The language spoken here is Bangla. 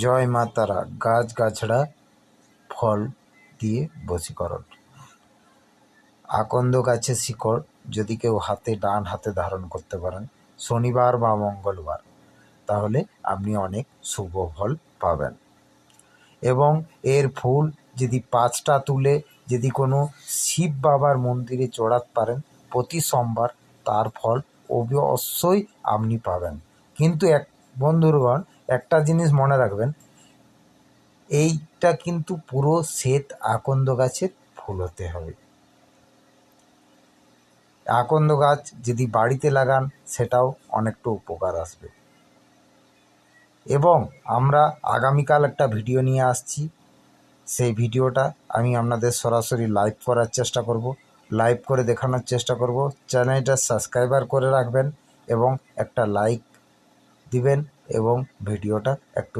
জয় মা তারা গাছগাছড়া ফল দিয়ে বশীকরণ। আকন্দ গাছের শিকড় যদি কেউ ডান হাতে ধারণ করতে পারেন শনিবার বা মঙ্গলবার, তাহলে আপনি অনেক শুভ ফল পাবেন। এবং এর ফুল যদি 5টা তুলে যদি কোনো শিব বাবার মন্দিরে চড়াতে পারেন প্রতি সোমবার, তার ফল অবশ্যই আপনি পাবেন। কিন্তু বন্ধুগণ, একটা জিনিস মনে রাখবেন, এইটা কিন্তু পুরো শ্বেত আকন্দ গাছের ফুল হতে হবে। আকন্দ গাছ যদি বাড়িতে লাগান সেটাও অনেকটা উপকার আসবে। এবং আমরা আগামীকাল একটা ভিডিও নিয়ে আসছি, সেই ভিডিওটা আমি আপনাদের সরাসরি লাইভ করার চেষ্টা করব, লাইভ করে দেখানোর চেষ্টা করব। চ্যানেলটা সাবস্ক্রাইবার করে রাখবেন এবং একটা লাইক দিবেন এবং ভিডিওটা একটু